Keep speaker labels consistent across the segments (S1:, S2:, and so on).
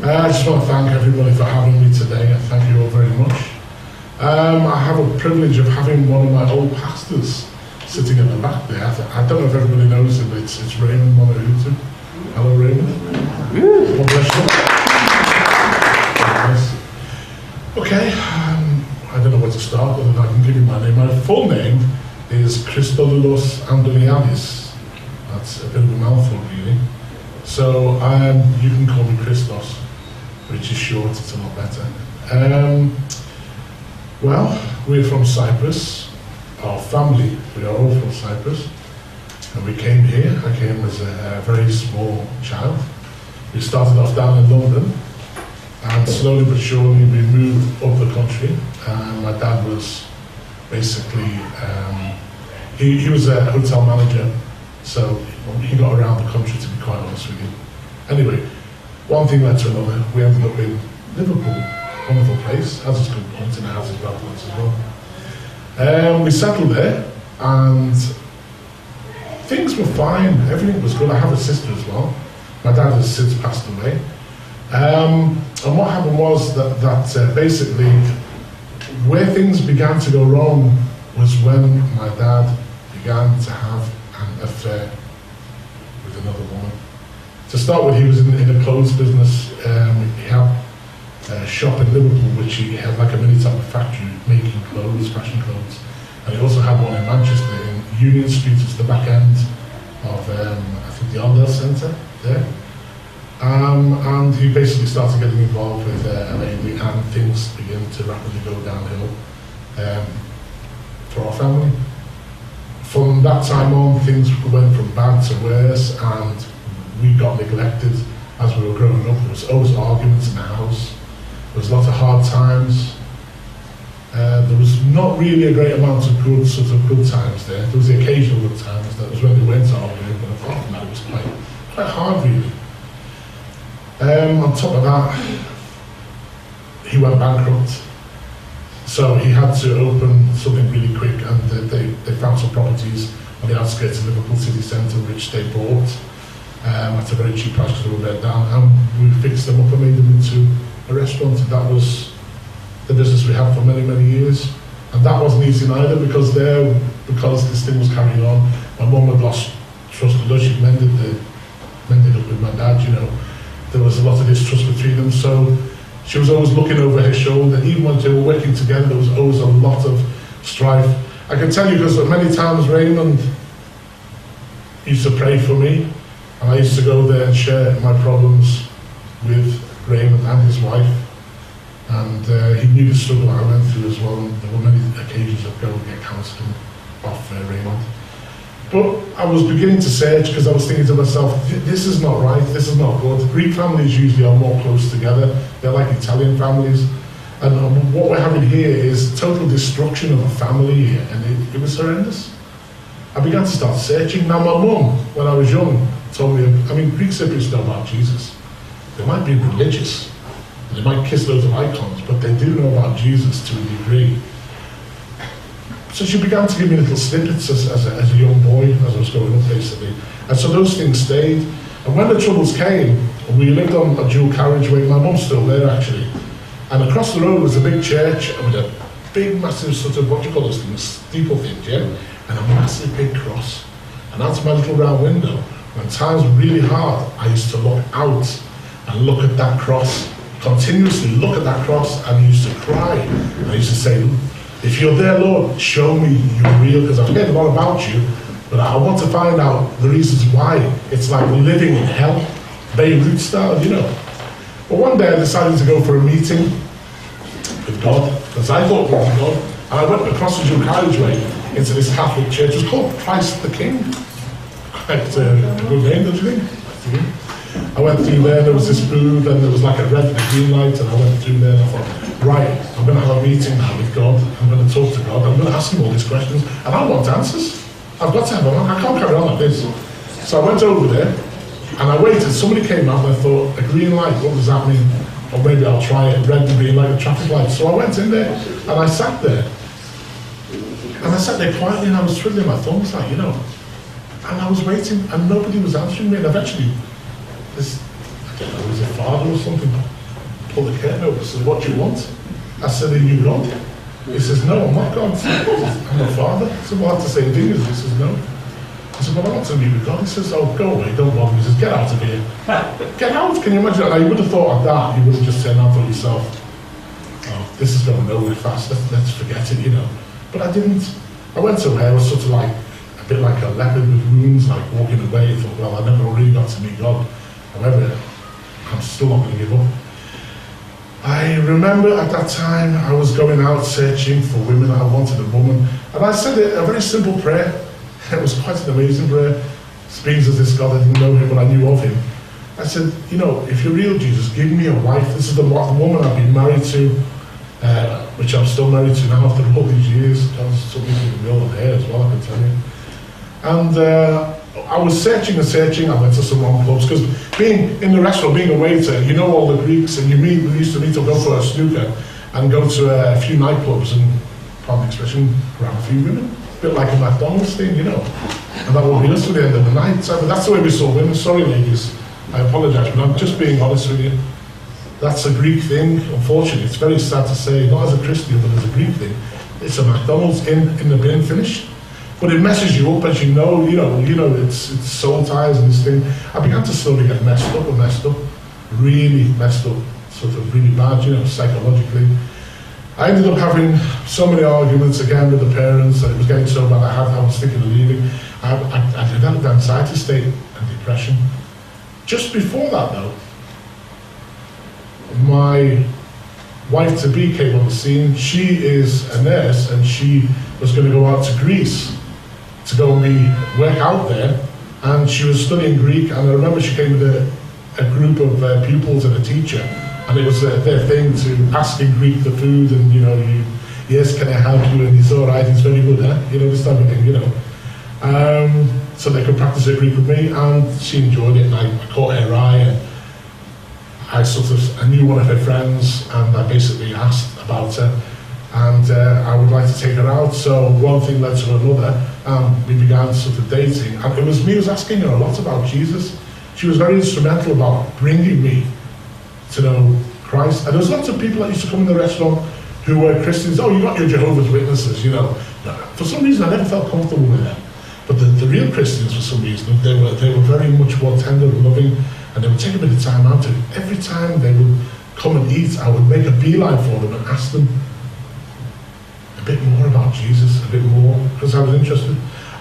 S1: I just want to thank everybody for having me today. I thank you all very much. I have a privilege of having one of my old pastors sitting at the back there. I don't know if everybody knows him, but it's Raymond Monahutu. Hello, Raymond. God bless you. Okay, I don't know where to start, but I can give you my name. My full name is Christor Antoni. That's a bit of a mouthful, really. So you can call me Christos, which is short, it's a lot better. Well, we're from Cyprus. Our family, we are all from Cyprus. And we came here. I came as a very small child. We started off down in London, and slowly but surely we moved up the country. My dad was basically, he was a hotel manager, so he got around the country, to be quite honest with you. Anyway, one thing led to another. We ended up in Liverpool, wonderful place, has its good points and it has its bad points as well. We settled there, and things were fine, everything was good. I have a sister as well. My dad has since passed away. And what happened was that basically, where things began to go wrong was when my dad began to have an affair with another woman. To start with, he was in a clothes business. He had a shop in Liverpool, which he had like a mini type of factory making clothes, fashion clothes. And he also had one in Manchester, in Union Street, it's the back end of, I think, the Arndale Centre there. And he basically started getting involved with a lady, and things began to rapidly go downhill for our family. From that time on, things went from bad to worse, and we got neglected as we were growing up. There was always arguments in the house. There was lots of hard times. There was not really a great amount of good times there. There was the occasional good times. That was when they went to arguing, but apart from that, it was quite hard, really. On top of that, he went bankrupt. So he had to open something really quick, and they found some properties on the outskirts of Liverpool city centre, which they bought at a very cheap price because they were let down, and we fixed them up and made them into a restaurant. And that was the business we had for many, many years. And that wasn't easy either, because this thing was carrying on, my mum had lost trust, although she mended up with my dad, you know. There was a lot of distrust between them, so she was always looking over her shoulder. Even when they were working together, there was always a lot of strife. I can tell you, because many times Raymond used to pray for me, and I used to go there and share my problems with Raymond and his wife. And he knew the struggle I went through as well, and there were many occasions of going to get counselling off Raymond. But I was beginning to search, because I was thinking to myself, this is not right, this is not good. Greek families usually are more close together. They're like Italian families. And what we're having here is total destruction of a family here, and it was horrendous. I began to start searching. Now, my mum, when I was young, told me, Greek Cypriots know about Jesus. They might be religious, and they might kiss loads of icons, but they do know about Jesus to a degree. So she began to give me little snippets as a young boy, as I was growing up, basically. And so those things stayed. And when the troubles came, we lived on a dual carriageway. My mum's still there, actually. And across the road was a big church with a big, massive what do you call those things? Steeple things, yeah? And a massive big cross. And out of my little round window, when times were really hard, I used to look out and look at that cross, continuously look at that cross, and I used to cry. And I used to say, if you're there, Lord, show me you're real, because I've heard a lot about you, but I want to find out the reasons why. It's like living in hell, Beirut style, you know. But one day I decided to go for a meeting with God, because I thought it was God, and I went across the dual carriageway into this Catholic church. It was called Christ the King. Quite a good name, don't you think? I went through there was this booth, and there was like a red and a green light, and I went through there and I thought, right, I'm going to have a meeting now with God, I'm going to talk to God, I'm going to ask him all these questions, and I want answers. I've got to have them, I can't carry on like this. So I went over there, and I waited, somebody came out, and I thought, a green light, what does that mean? Or maybe I'll try it, red and green light, a traffic light. So I went in there, and I sat there. And I sat there quietly, and I was twiddling my thumbs, like, you know. And I was waiting, and nobody was answering me, and eventually, I don't know, was it father or something. Pull the curtain over. I said, what do you want? I said, are you God? He says, no, I'm not God. I'm a father. I said, well, that's the same thing as he says, no. I said, well, I want to meet with God. He says, oh, go away, don't bother me. He says, get out of here. Get out, can you imagine? Now, you would have thought of that, you would have just turned around and thought yourself, oh, this is going nowhere fast, let's forget it, you know. But I didn't. I went away, I was sort of like, a bit like a leopard with wounds, like walking away. I thought, well, I never really got to meet God. However, I'm still not going to give up. I remember at that time I was going out searching for women. I wanted a woman, and I said a very simple prayer. It was quite an amazing prayer. Speaks as this God, I didn't know him, but I knew of him. I said, you know, if you're real, Jesus, give me a wife. This is the woman I've been married to, which I'm still married to now after all these years. God's something with real hair as well, I can tell you. And I was searching and searching. I went to some wrong clubs, because being in the restaurant, being a waiter, you know all the Greeks, and we used to meet or go for a snooker and go to a few nightclubs and, pardon the expression, grab a few women. A bit like a McDonald's thing, you know. And that would be us at the end of the night. So that's the way we saw women. Sorry, ladies. I apologise, but I'm just being honest with you. That's a Greek thing, unfortunately. It's very sad to say, not as a Christian, but as a Greek thing. It's a McDonald's in the bin, finished. But it messes you up, as you know, it's soul ties and this thing. I began to slowly get messed up, really messed up, sort of really bad, psychologically. I ended up having so many arguments again with the parents, and it was getting so bad I was thinking of leaving. I developed anxiety state and depression. Just before that though, my wife-to-be came on the scene. She is a nurse, and she was going to go out to Greece to go and work out there, and she was studying Greek, and I remember she came with a group of pupils and a teacher, and it was their thing to ask in Greek the food, and yes, can I help you, and he's alright, he's very good, this type of thing, so they could practice their Greek with me, and she enjoyed it, and I caught her eye, and I knew one of her friends, and I basically asked about her, and I would like to take her out. So one thing led to another, we began sort of dating, and it was me who was asking her a lot about Jesus. She was very instrumental about bringing me to know Christ. And there was lots of people that used to come in the restaurant who were Christians. Oh, you got your Jehovah's Witnesses, For some reason, I never felt comfortable with them. But the real Christians, for some reason, they were very much more tender and loving, and they would take a bit of time out to every time they would come and eat, I would make a beeline for them and ask them a bit more about Jesus, a bit more, because I was interested.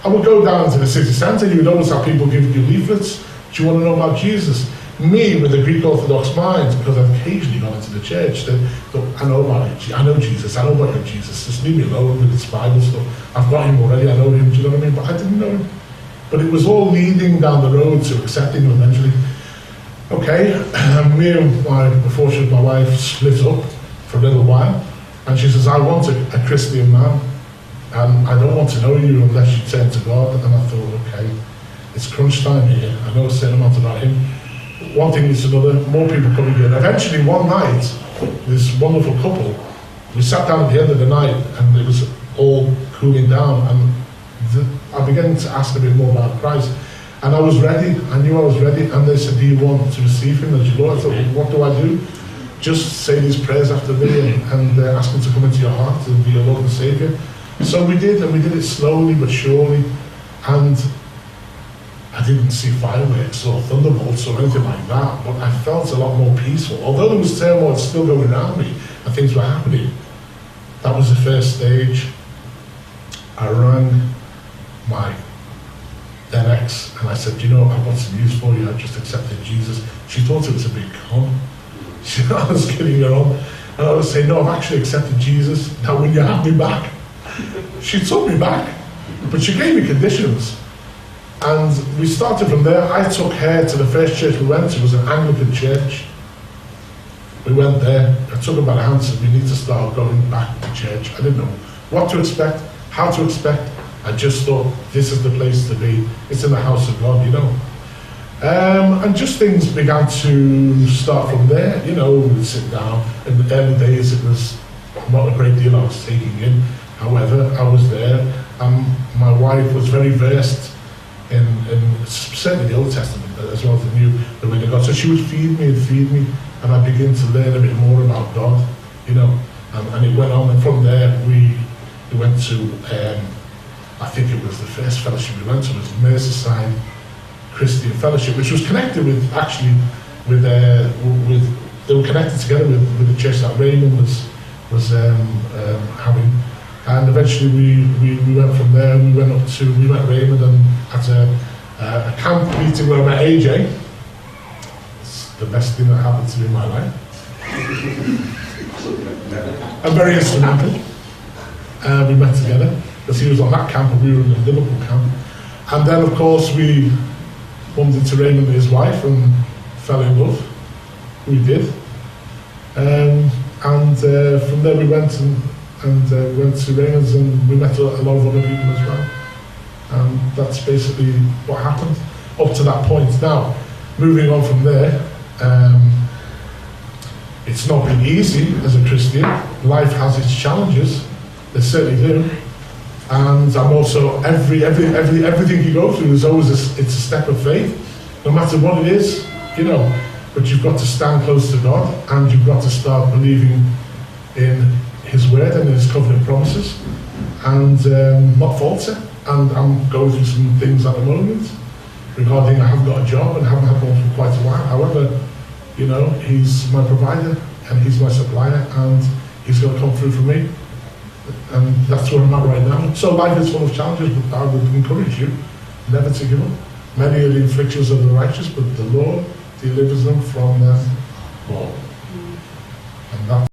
S1: I would go down to the city centre. You would notice how people give you leaflets. Do you want to know about Jesus? Me, with a Greek orthodox mind, because I've occasionally gone into the church, I know about it. I know Jesus. I know about your Jesus. Just leave me alone with this Bible stuff. I've got him already. I know him. Do you know what I mean? But I didn't know him. But it was all leading down the road to accepting him eventually. Okay, me and my wife split up for a little while, and she says, I want a Christian man, and I don't want to know you unless you turn to God. And I thought, okay, it's crunch time here. I know a certain amount about him. One thing leads to another, more people coming in. Eventually, one night, this wonderful couple, we sat down at the end of the night, and it was all cooling down, and I began to ask a bit more about Christ. And I was ready, I knew I was ready, and they said, do you want to receive him as your Lord? I thought, what do I do? Just say these prayers after me and ask him to come into your heart and be your Lord and Saviour. So we did, and we did it slowly but surely, and I didn't see fireworks or thunderbolts or anything like that, but I felt a lot more peaceful. Although there was turmoil still going around me and things were happening, that was the first stage. I rang my then ex, and I said, I've got some news for you. I just accepted Jesus. She thought it was a big con. I was kidding her on. And I was saying, no, I've actually accepted Jesus. Now will you have me back? She took me back, but she gave me conditions. And we started from there. I took her to the first church we went to. It was an Anglican church. We went there. I took her by the hand and said, we need to start going back to church. I didn't know what to expect, how to expect. I just thought, this is the place to be. It's in the house of God, And just things began to start from there. We'd sit down. In the early days, it was not a great deal I was taking in. However, I was there. My wife was very versed in certainly the Old Testament, as well as the new, the will of God. So she would feed me, and I began to learn a bit more about God, you know, and it went on, and from there we went to, I think it was the first fellowship we went to was Merseyside Christian Fellowship, which was connected with, actually, with they were connected together with the church that Raymond was having. And eventually we went from there, we met Raymond and at a camp meeting where I met AJ. It's the best thing that happened to me in my life. And very instrumental. We met together, because he was on that camp and we were in the Liverpool camp. And then of course we bumped into Raymond and his wife and fell in love. We did. And from there we went and went to Raymond's, and we met a lot of other people as well. And that's basically what happened up to that point. Now, moving on from there, it's not been easy as a Christian. Life has its challenges, they certainly do. And I'm also, everything you go through is always it's a step of faith, no matter what it is, you know. But you've got to stand close to God, and you've got to start believing in His word and His covenant promises, and not falter. And I'm going through some things at the moment regarding I haven't got a job and haven't had one for quite a while. However, you know, He's my provider and He's my supplier, and He's going to come through for me. And that's where I'm at right now. So life is full of challenges, but I would encourage you never to give up. Many are the afflictions of the righteous, but the Lord delivers them from them all. And that